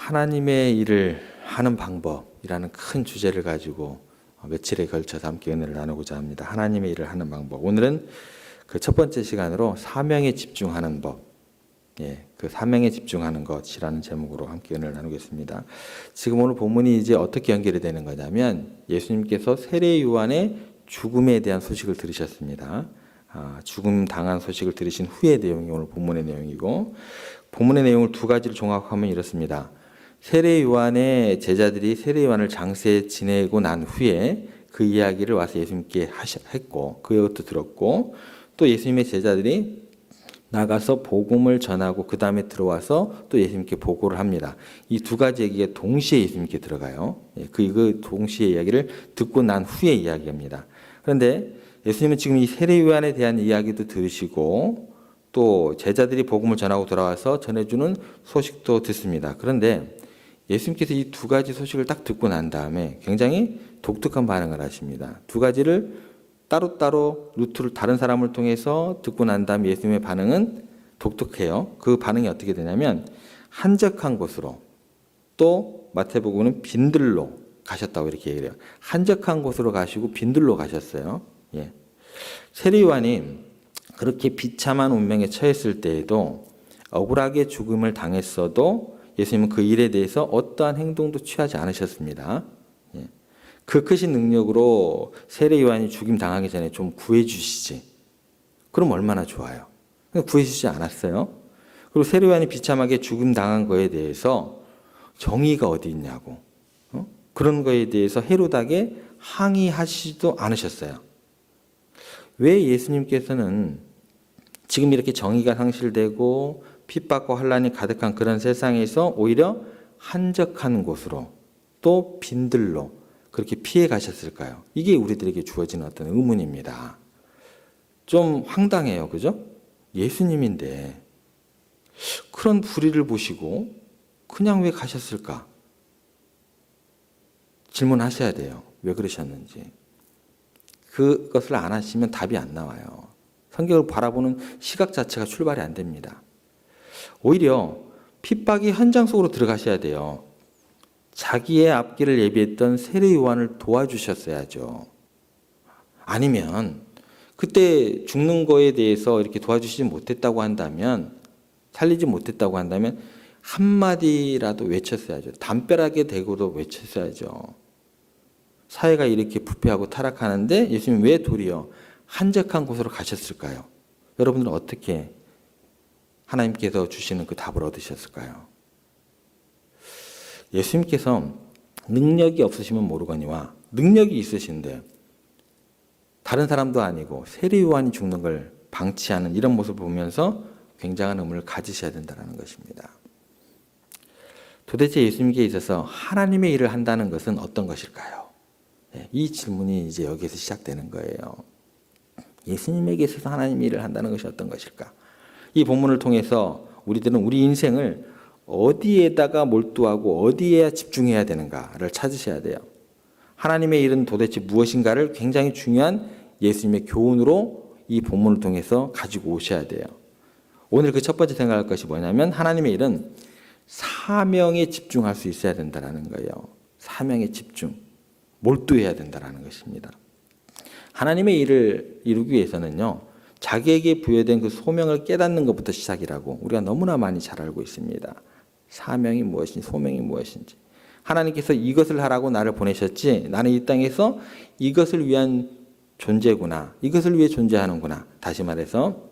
하나님의 일을 하는 방법이라는 큰 주제를 가지고 며칠에 걸쳐서 함께 은혜를 나누고자 합니다. 하나님의 일을 하는 방법. 오늘은 그 첫 번째 시간으로 사명에 집중하는 법, 그 사명에 집중하는 것이라는 제목으로 함께 은혜를 나누겠습니다. 지금 오늘 본문이 이제 어떻게 연결이 되는 거냐면 예수님께서 세례 요한의 죽음에 대한 소식을 들으셨습니다. 죽음 당한 소식을 들으신 후의 내용이 오늘 본문의 내용이고, 본문의 내용을 두 가지로 종합하면 이렇습니다. 세례 요한의 제자들이 세례 요한을 장세에 지내고 난 후에 그 이야기를 와서 예수님께 했고, 그것도 들었고, 또 예수님의 제자들이 나가서 복음을 전하고 그 다음에 들어와서 또 예수님께 보고를 합니다. 이 두 가지 얘기가 동시에 예수님께 들어가요. 그 동시에 이야기를 듣고 난 후의 이야기입니다. 그런데 예수님은 지금 이 세례 요한에 대한 이야기도 들으시고 또 제자들이 복음을 전하고 돌아와서 전해주는 소식도 듣습니다. 그런데 예수님께서 이 두 가지 소식을 딱 듣고 난 다음에 굉장히 독특한 반응을 하십니다. 두 가지를 따로따로 루트를 다른 사람을 통해서 듣고 난 다음에 예수님의 반응은 독특해요. 그 반응이 어떻게 되냐면 한적한 곳으로, 또 마태복음은 빈들로 가셨다고 이렇게 얘기해요. 한적한 곳으로 가시고 빈들로 가셨어요. 세례 요한이 그렇게 비참한 운명에 처했을 때에도 억울하게 죽음을 당했어도 예수님은 그 일에 대해서 어떠한 행동도 취하지 않으셨습니다. 그 크신 능력으로 세례 요한이 죽임 당하기 전에 좀 구해주시지. 그럼 얼마나 좋아요. 구해주시지 않았어요. 그리고 세례 요한이 비참하게 죽임 당한 거에 대해서 정의가 어디 있냐고, 그런 거에 대해서 헤롯에게 항의하시지도 않으셨어요. 왜 예수님께서는 지금 이렇게 정의가 상실되고 핍박과 환난이 가득한 그런 세상에서 오히려 한적한 곳으로 또 빈들로 그렇게 피해 가셨을까요? 이게 우리들에게 주어지는 어떤 의문입니다. 좀 황당해요. 그죠? 예수님인데 그런 불의를 보시고 그냥 왜 가셨을까? 질문하셔야 돼요. 왜 그러셨는지. 그것을 안 하시면 답이 안 나와요. 성경을 바라보는 시각 자체가 출발이 안 됩니다. 오히려 핍박의 현장 속으로 들어가셔야 돼요. 자기의 앞길을 예비했던 세례 요한을 도와주셨어야죠. 아니면 그때 죽는 거에 대해서 이렇게 도와주시지 못했다고 한다면, 살리지 못했다고 한다면 한마디라도 외쳤어야죠. 담벼락에 대고도 외쳤어야죠. 사회가 이렇게 부패하고 타락하는데 예수님 왜 도리어 한적한 곳으로 가셨을까요? 여러분들은 어떻게 하나님께서 주시는 그 답을 얻으셨을까요? 예수님께서 능력이 없으시면 모르거니와 능력이 있으신데 다른 사람도 아니고 세례 요한이 죽는 걸 방치하는 이런 모습을 보면서 굉장한 의문을 가지셔야 된다는 것입니다. 도대체 예수님께 있어서 하나님의 일을 한다는 것은 어떤 것일까요? 이 질문이 이제 여기에서 시작되는 거예요. 예수님에게 있어서 하나님의 일을 한다는 것이 어떤 것일까? 이 본문을 통해서 우리들은 우리 인생을 어디에다가 몰두하고 어디에 집중해야 되는가를 찾으셔야 돼요. 하나님의 일은 도대체 무엇인가를 굉장히 중요한 예수님의 교훈으로 이 본문을 통해서 가지고 오셔야 돼요. 오늘 그 첫 번째 생각할 것이 뭐냐면 하나님의 일은 사명에 집중할 수 있어야 된다는 거예요. 사명에 집중, 몰두해야 된다는 것입니다. 하나님의 일을 이루기 위해서는요, 자기에게 부여된 그 소명을 깨닫는 것부터 시작이라고 우리가 너무나 많이 잘 알고 있습니다. 사명이 무엇인지, 소명이 무엇인지. 하나님께서 이것을 하라고 나를 보내셨지, 나는 이 땅에서 이것을 위한 존재구나, 이것을 위해 존재하는구나. 다시 말해서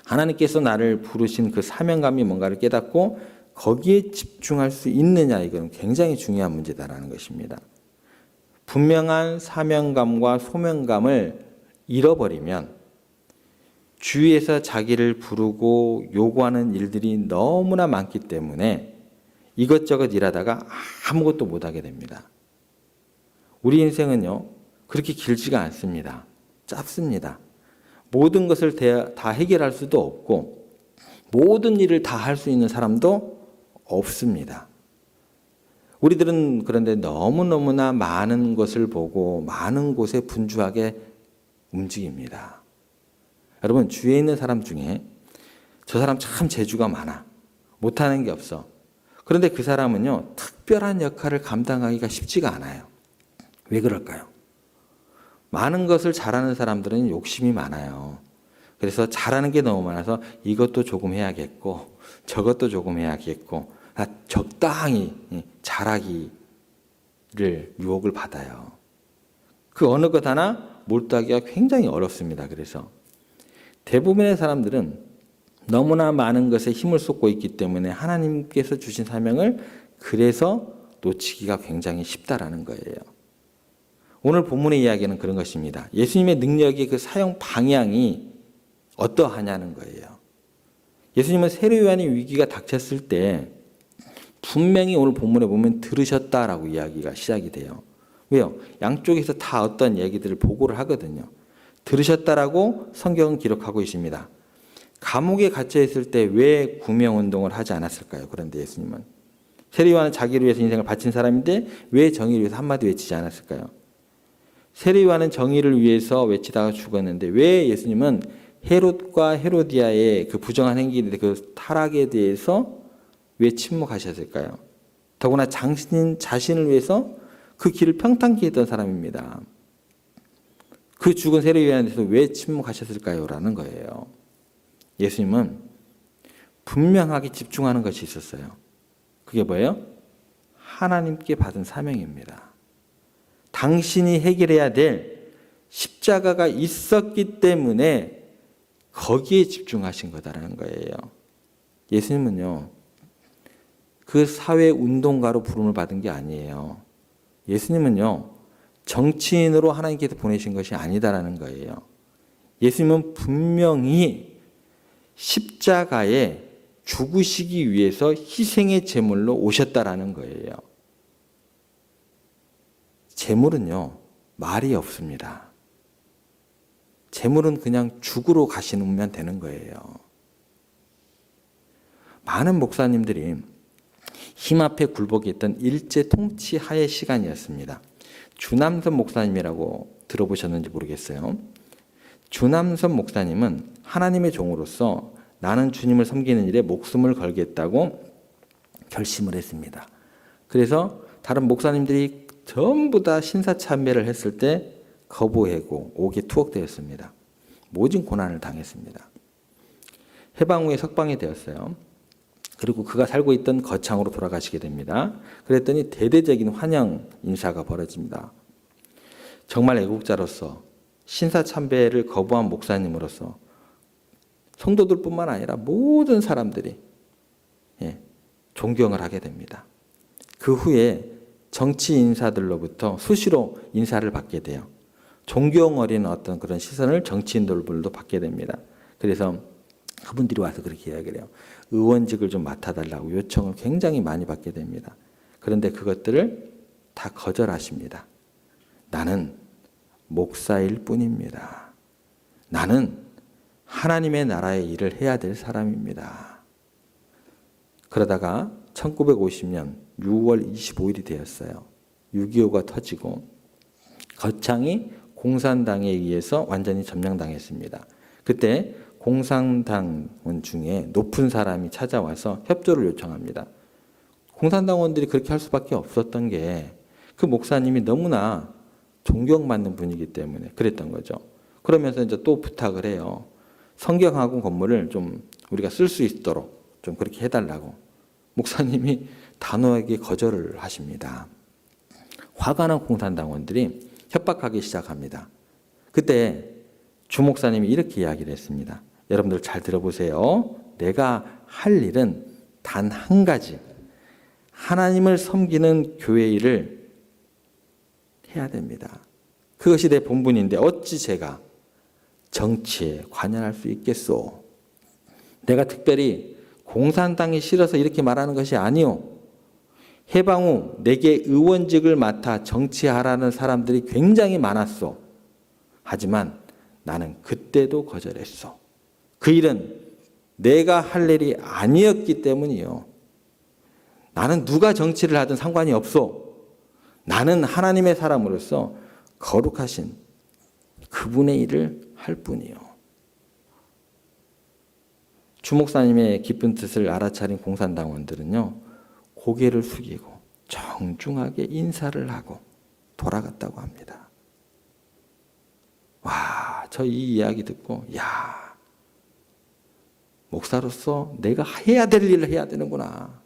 하나님께서 나를 부르신 그 사명감이 뭔가를 깨닫고 거기에 집중할 수 있느냐, 이건 굉장히 중요한 문제다라는 것입니다. 분명한 사명감과 소명감을 잃어버리면 주위에서 자기를 부르고 요구하는 일들이 너무나 많기 때문에 이것저것 일하다가 아무것도 못하게 됩니다. 우리 인생은요, 그렇게 길지가 않습니다. 짧습니다. 모든 것을 다 해결할 수도 없고 모든 일을 다 할 수 있는 사람도 없습니다. 우리들은 그런데 너무너무나 많은 것을 보고 많은 곳에 분주하게 움직입니다. 여러분, 주위에 있는 사람 중에 저 사람 참 재주가 많아, 못하는 게 없어, 그런데 그 사람은요, 특별한 역할을 감당하기가 쉽지가 않아요. 왜 그럴까요? 많은 것을 잘하는 사람들은 욕심이 많아요. 그래서 잘하는 게 너무 많아서 이것도 조금 해야겠고 저것도 조금 해야겠고 적당히 잘하기를 유혹을 받아요. 그 어느 것 하나 몰두하기가 굉장히 어렵습니다. 그래서 대부분의 사람들은 너무나 많은 것에 힘을 쏟고 있기 때문에 하나님께서 주신 사명을 그래서 놓치기가 굉장히 쉽다라는 거예요. 오늘 본문의 이야기는 그런 것입니다. 예수님의 능력의 그 사용 방향이 어떠하냐는 거예요. 예수님은 세례 요한의 위기가 닥쳤을 때 분명히 오늘 본문에 보면 들으셨다라고 이야기가 시작이 돼요. 왜요? 양쪽에서 다 어떤 얘기들을 보고를 하거든요. 들으셨다라고 성경은 기록하고 있습니다. 감옥에 갇혀 있을 때 왜 구명운동을 하지 않았을까요? 그런데 예수님은 세례 요한은 자기를 위해서 인생을 바친 사람인데 왜 정의를 위해서 한마디 외치지 않았을까요? 세례 요한은 정의를 위해서 외치다가 죽었는데 왜 예수님은 헤롯과 헤로디아의 그 부정한 행위에 그 타락에 대해서 왜 침묵하셨을까요? 더구나 자신을 위해서 그 길을 평탄케 했던 사람입니다. 그 죽은 세례 요한에 대해서 왜 침묵하셨을까요? 라는 거예요. 예수님은 분명하게 집중하는 것이 있었어요. 그게 뭐예요? 하나님께 받은 사명입니다. 당신이 해결해야 될 십자가가 있었기 때문에 거기에 집중하신 거다라는 거예요. 예수님은요, 그 사회 운동가로 부름을 받은 게 아니에요. 예수님은요, 정치인으로 하나님께서 보내신 것이 아니다라는 거예요. 예수님은 분명히 십자가에 죽으시기 위해서 희생의 제물로 오셨다라는 거예요. 제물은요, 말이 없습니다. 제물은 그냥 죽으러 가시면 되는 거예요. 많은 목사님들이 힘 앞에 굴복했던 일제 통치 하의 시간이었습니다. 주남선 목사님이라고 들어보셨는지 모르겠어요. 주남선 목사님은 하나님의 종으로서 나는 주님을 섬기는 일에 목숨을 걸겠다고 결심을 했습니다. 그래서 다른 목사님들이 전부 다 신사참배를 했을 때 거부하고 옥에 투옥되었습니다. 모진 고난을 당했습니다. 해방 후에 석방이 되었어요. 그리고 그가 살고 있던 거창으로 돌아가시게 됩니다. 그랬더니 대대적인 환영 인사가 벌어집니다. 정말 애국자로서 신사참배를 거부한 목사님으로서 성도들뿐만 아니라 모든 사람들이 존경을 하게 됩니다. 그 후에 정치 인사들로부터 수시로 인사를 받게 돼요. 존경 어린 어떤 그런 시선을 정치인들도 받게 됩니다. 그래서 그분들이 와서 그렇게 이야기를 해요. 의원직을 좀 맡아달라고 요청을 굉장히 많이 받게 됩니다. 그런데 그것들을 다 거절하십니다. 나는 목사일 뿐입니다. 나는 하나님의 나라의 일을 해야 될 사람입니다. 그러다가 1950년 6월 25일이 되었어요. 6.25가 터지고 거창이 공산당에 의해서 완전히 점령당했습니다. 그때 공산당원 중에 높은 사람이 찾아와서 협조를 요청합니다. 공산당원들이 그렇게 할 수밖에 없었던 게 그 목사님이 너무나 존경받는 분이기 때문에 그랬던 거죠. 그러면서 이제 또 부탁을 해요. 성경학원 건물을 좀 우리가 쓸 수 있도록 좀 그렇게 해달라고. 목사님이 단호하게 거절을 하십니다. 화가 난 공산당원들이 협박하기 시작합니다. 그때 주 목사님이 이렇게 이야기를 했습니다. 여러분들 잘 들어보세요. 내가 할 일은 단 한 가지. 하나님을 섬기는 교회 일을 해야 됩니다. 그것이 내 본분인데 어찌 제가 정치에 관여할 수 있겠소? 내가 특별히 공산당이 싫어서 이렇게 말하는 것이 아니오. 해방 후 내게 의원직을 맡아 정치하라는 사람들이 굉장히 많았소. 하지만 나는 그때도 거절했소. 그 일은 내가 할 일이 아니었기 때문이요. 나는 누가 정치를 하든 상관이 없소. 나는 하나님의 사람으로서 거룩하신 그분의 일을 할 뿐이요. 주 목사님의 깊은 뜻을 알아차린 공산당원들은요, 고개를 숙이고 정중하게 인사를 하고 돌아갔다고 합니다. 와, 저 이 이야기 듣고 야, 목사로서 내가 해야 될 일을 해야 되는구나.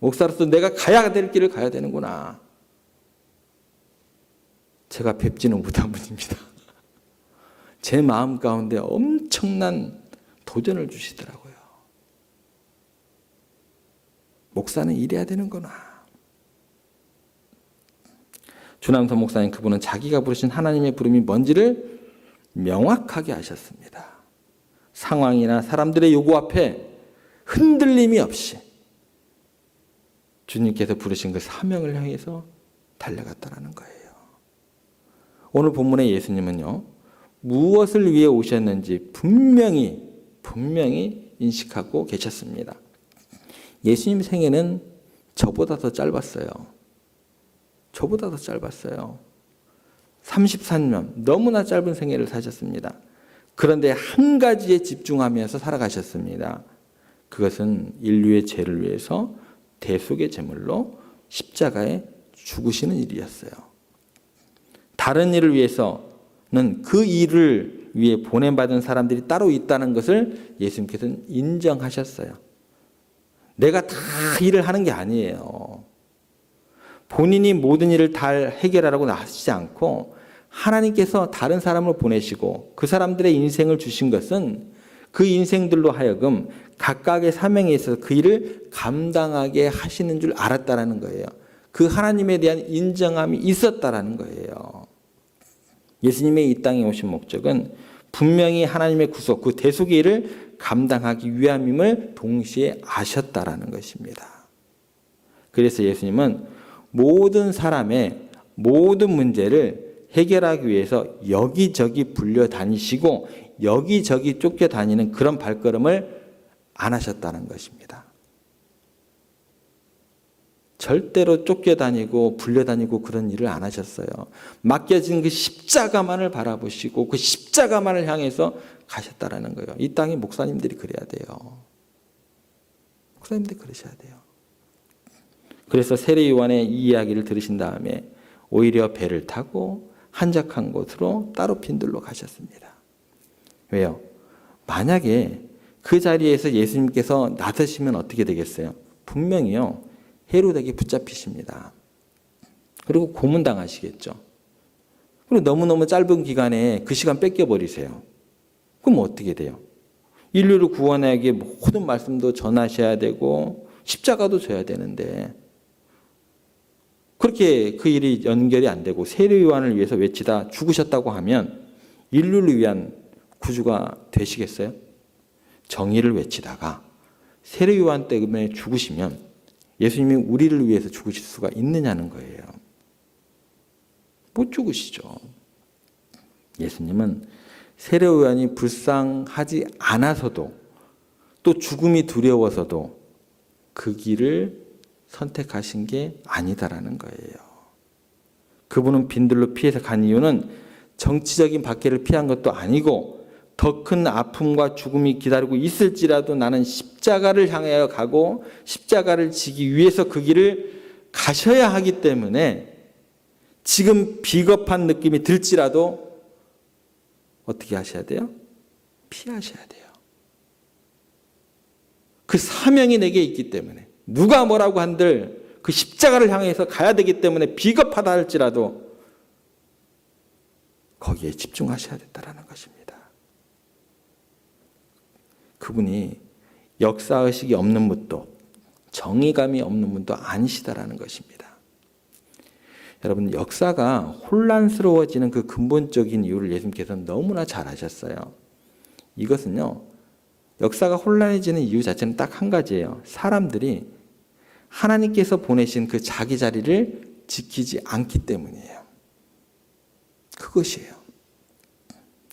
목사로서 내가 가야 될 길을 가야 되는구나. 제가 뵙지는 못한 분입니다. 제 마음 가운데 엄청난 도전을 주시더라고요. 목사는 이래야 되는구나. 주남선 목사님, 그분은 자기가 부르신 하나님의 부름이 뭔지를 명확하게 아셨습니다. 상황이나 사람들의 요구 앞에 흔들림이 없이 주님께서 부르신 그 사명을 향해서 달려갔다라는 거예요. 오늘 본문의 예수님은요, 무엇을 위해 오셨는지 분명히 인식하고 계셨습니다. 예수님 생애는 저보다 더 짧았어요. 저보다 더 짧았어요. 33년, 너무나 짧은 생애를 사셨습니다. 그런데 한 가지에 집중하면서 살아가셨습니다. 그것은 인류의 죄를 위해서 대속의 제물로 십자가에 죽으시는 일이었어요. 다른 일을 위해서는 그 일을 위해 보냄받은 사람들이 따로 있다는 것을 예수님께서는 인정하셨어요. 내가 다 일을 하는 게 아니에요. 본인이 모든 일을 다 해결하라고 나서지 않고 하나님께서 다른 사람을 보내시고 그 사람들의 인생을 주신 것은 그 인생들로 하여금 각각의 사명에 있어서 그 일을 감당하게 하시는 줄 알았다라는 거예요. 그 하나님에 대한 인정함이 있었다라는 거예요. 예수님의 이 땅에 오신 목적은 분명히 하나님의 구속, 그 대속의 일을 감당하기 위함임을 동시에 아셨다라는 것입니다. 그래서 예수님은 모든 사람의 모든 문제를 해결하기 위해서 여기저기 불려다니시고 여기저기 쫓겨다니는 그런 발걸음을 안 하셨다는 것입니다. 절대로 쫓겨다니고 불려다니고 그런 일을 안 하셨어요. 맡겨진 그 십자가만을 바라보시고 그 십자가만을 향해서 가셨다라는 거예요. 이 땅의 목사님들이 그래야 돼요. 목사님들이 그러셔야 돼요. 그래서 세례 요한의 이 이야기를 들으신 다음에 오히려 배를 타고 한적한 곳으로 따로 빈들로 가셨습니다. 왜요? 만약에 그 자리에서 예수님께서 나서시면 어떻게 되겠어요? 분명히요, 헤로데에게 붙잡히십니다. 그리고 고문당하시겠죠. 그리고 너무너무 짧은 기간에 그 시간 뺏겨버리세요. 그럼 어떻게 돼요? 인류를 구원하기 모든 말씀도 전하셔야 되고 십자가도 져야 되는데 그렇게 그 일이 연결이 안 되고 세례 요한을 위해서 외치다 죽으셨다고 하면 인류를 위한 구주가 되시겠어요? 정의를 외치다가 세례 요한 때문에 죽으시면 예수님이 우리를 위해서 죽으실 수가 있느냐는 거예요. 못 죽으시죠. 예수님은 세례 요한이 불쌍하지 않아서도 또 죽음이 두려워서도 그 길을 선택하신 게 아니다라는 거예요. 그분은 빈들로 피해서 간 이유는 정치적인 박해를 피한 것도 아니고 더 큰 아픔과 죽음이 기다리고 있을지라도 나는 십자가를 향하여 가고 십자가를 지기 위해서 그 길을 가셔야 하기 때문에 지금 비겁한 느낌이 들지라도 어떻게 하셔야 돼요? 피하셔야 돼요. 그 사명이 내게 있기 때문에 누가 뭐라고 한들 그 십자가를 향해서 가야 되기 때문에 비겁하다 할지라도 거기에 집중하셔야 된다는 것입니다. 그분이 역사의식이 없는 분도 정의감이 없는 분도 아니시다라는 것입니다. 여러분, 역사가 혼란스러워지는 그 근본적인 이유를 예수님께서는 너무나 잘 아셨어요. 이것은요, 역사가 혼란해지는 이유 자체는 딱 한 가지예요. 사람들이 하나님께서 보내신 그 자기 자리를 지키지 않기 때문이에요. 그것이에요.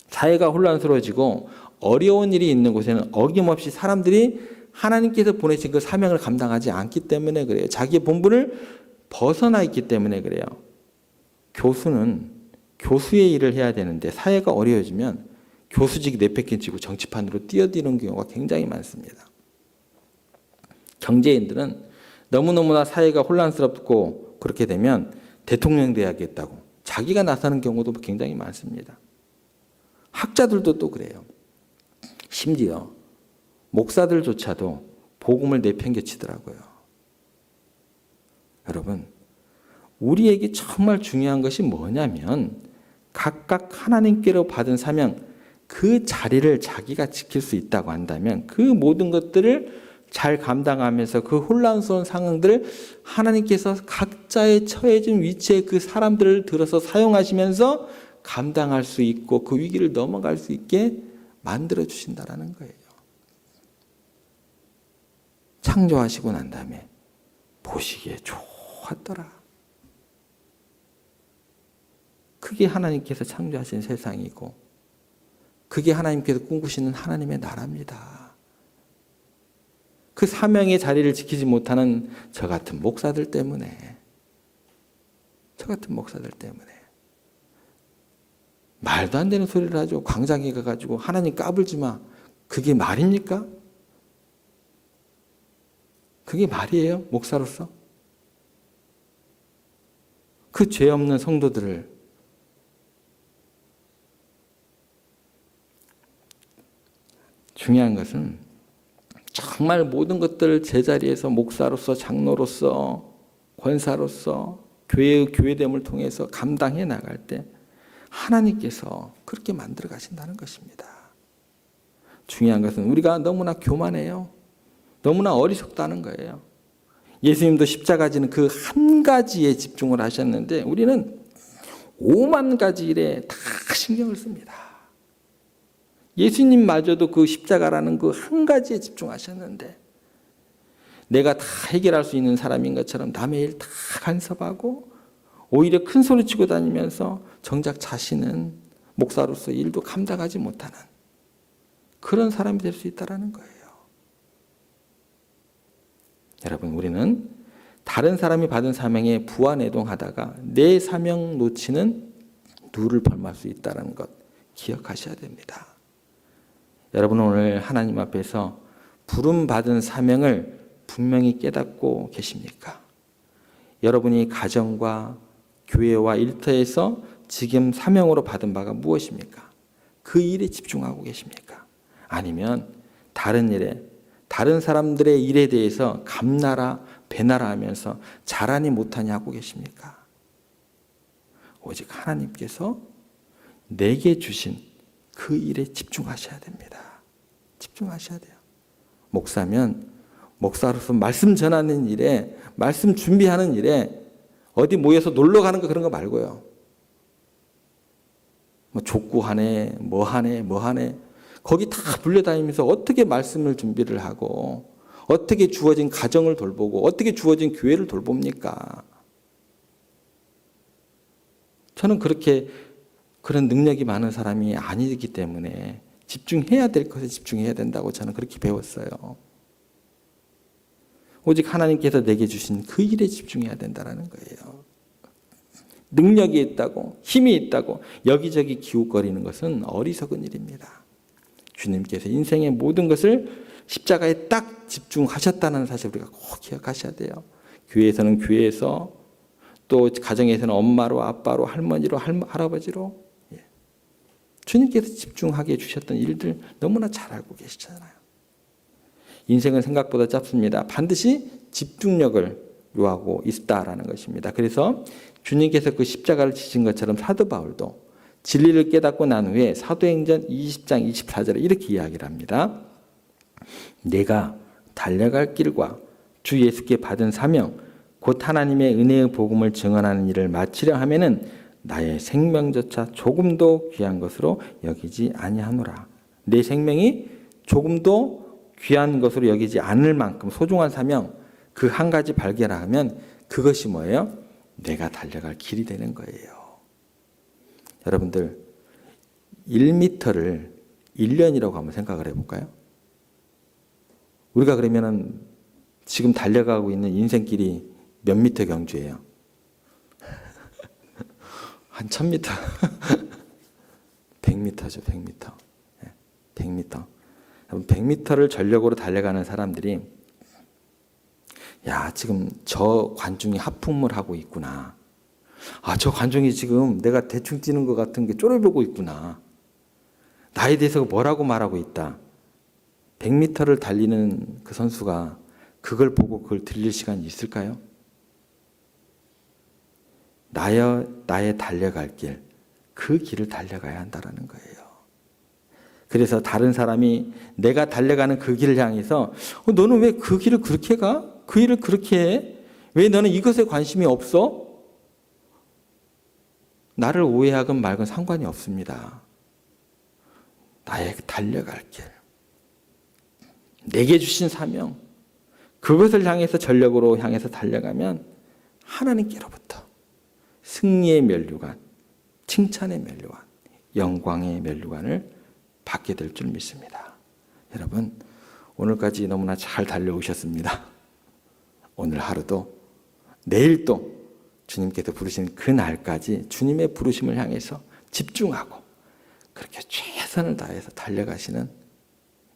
사회가 혼란스러워지고 어려운 일이 있는 곳에는 어김없이 사람들이 하나님께서 보내신 그 사명을 감당하지 않기 때문에 그래요. 자기의 본분을 벗어나 있기 때문에 그래요. 교수는 교수의 일을 해야 되는데 사회가 어려워지면 교수직 내팽개치고 정치판으로 뛰어드는 경우가 굉장히 많습니다. 경제인들은 너무너무나 사회가 혼란스럽고 그렇게 되면 대통령 돼야겠다고 자기가 나서는 경우도 굉장히 많습니다. 학자들도 또 그래요. 심지어 목사들조차도 복음을 내팽개치더라고요. 여러분, 우리에게 정말 중요한 것이 뭐냐면 각각 하나님께로 받은 사명, 그 자리를 자기가 지킬 수 있다고 한다면 그 모든 것들을 잘 감당하면서 그 혼란스러운 상황들을 하나님께서 각자의 처해진 위치에 그 사람들을 들어서 사용하시면서 감당할 수 있고 그 위기를 넘어갈 수 있게 만들어 주신다라는 거예요. 창조하시고 난 다음에 보시기에 좋았더라. 그게 하나님께서 창조하신 세상이고 그게 하나님께서 꿈꾸시는 하나님의 나라입니다. 그 사명의 자리를 지키지 못하는 저 같은 목사들 때문에 말도 안 되는 소리를 하죠. 광장에 가가지고 하나님 까불지 마. 그게 말입니까? 그게 말이에요? 목사로서? 그 죄 없는 성도들을 중요한 것은 정말 모든 것들을 제자리에서 목사로서 장로로서 권사로서 교회의 교회됨을 통해서 감당해 나갈 때 하나님께서 그렇게 만들어 가신다는 것입니다. 중요한 것은 우리가 너무나 교만해요. 너무나 어리석다는 거예요. 예수님도 십자가 지는 그 한 가지에 집중을 하셨는데 우리는 5만 가지 일에 다 신경을 씁니다. 예수님마저도 그 십자가라는 그 한 가지에 집중하셨는데 내가 다 해결할 수 있는 사람인 것처럼 남의 일 다 간섭하고 오히려 큰 소리 치고 다니면서 정작 자신은 목사로서 일도 감당하지 못하는 그런 사람이 될 수 있다는 거예요. 여러분, 우리는 다른 사람이 받은 사명에 부안해동하다가 내 사명 놓치는 누를 범할 수 있다는 것 기억하셔야 됩니다. 여러분, 오늘 하나님 앞에서 부름받은 사명을 분명히 깨닫고 계십니까? 여러분이 가정과 교회와 일터에서 지금 사명으로 받은 바가 무엇입니까? 그 일에 집중하고 계십니까? 아니면 다른 일에, 다른 사람들의 일에 대해서 감나라 배나라 하면서 잘하니 못하니 하고 계십니까? 오직 하나님께서 내게 주신 그 일에 집중하셔야 됩니다. 집중하셔야 돼요. 목사면 목사로서 말씀 전하는 일에, 말씀 준비하는 일에 어디 모여서 놀러 가는 거 그런 거 말고요. 뭐 족구하네, 뭐하네 거기 다 불려다니면서 어떻게 말씀을 준비를 하고 어떻게 주어진 가정을 돌보고 어떻게 주어진 교회를 돌봅니까? 저는 그런 능력이 많은 사람이 아니기 때문에 집중해야 될 것에 집중해야 된다고 저는 그렇게 배웠어요. 오직 하나님께서 내게 주신 그 일에 집중해야 된다는 거예요. 능력이 있다고, 힘이 있다고 여기저기 기웃거리는 것은 어리석은 일입니다. 주님께서 인생의 모든 것을 십자가에 딱 집중하셨다는 사실 우리가 꼭 기억하셔야 돼요. 교회에서는 교회에서, 또 가정에서는 엄마로, 아빠로, 할머니로, 할아버지로 주님께서 집중하게 해주셨던 일들 너무나 잘 알고 계시잖아요. 인생은 생각보다 짧습니다. 반드시 집중력을 요하고 있다라는 것입니다. 그래서 주님께서 그 십자가를 지신 것처럼 사도 바울도 진리를 깨닫고 난 후에 사도행전 20장 24절에 이렇게 이야기를 합니다. 내가 달려갈 길과 주 예수께 받은 사명 곧 하나님의 은혜의 복음을 증언하는 일을 마치려 하면은 나의 생명조차 조금도 귀한 것으로 여기지 아니하노라. 내 생명이 조금도 귀한 것으로 여기지 않을 만큼 소중한 사명 그 한 가지 발견하면 그것이 뭐예요? 내가 달려갈 길이 되는 거예요. 여러분들 1m를 1년이라고 한번 생각을 해볼까요? 우리가 그러면은 지금 달려가고 있는 인생길이 몇 미터 경주예요? 한 1000m. 100m죠, 100m. 100m. 100m를 전력으로 달려가는 사람들이 야, 지금 저 관중이 하품을 하고 있구나. 아, 저 관중이 지금 내가 대충 뛰는 것 같은 게 쫄아보고 있구나. 나에 대해서 뭐라고 말하고 있다. 100m를 달리는 그 선수가 그걸 보고 그걸 들릴 시간이 있을까요? 나의 달려갈 길, 그 길을 달려가야 한다는 거예요. 그래서 다른 사람이 내가 달려가는 그 길을 향해서 너는 왜 그 길을 그렇게 가? 그 일을 그렇게 해? 왜 너는 이것에 관심이 없어? 나를 오해하건 말건 상관이 없습니다. 나의 달려갈 길, 내게 주신 사명, 그것을 향해서 전력으로 향해서 달려가면 하나님께로부터 승리의 면류관, 칭찬의 면류관, 영광의 면류관을 받게 될 줄 믿습니다. 여러분, 오늘까지 너무나 잘 달려오셨습니다. 오늘 하루도 내일도 주님께서 부르신 그 날까지 주님의 부르심을 향해서 집중하고 그렇게 최선을 다해서 달려가시는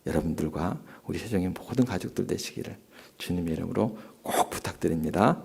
여러분들과 우리 세종의 모든 가족들 되시기를 주님의 이름으로 꼭 부탁드립니다.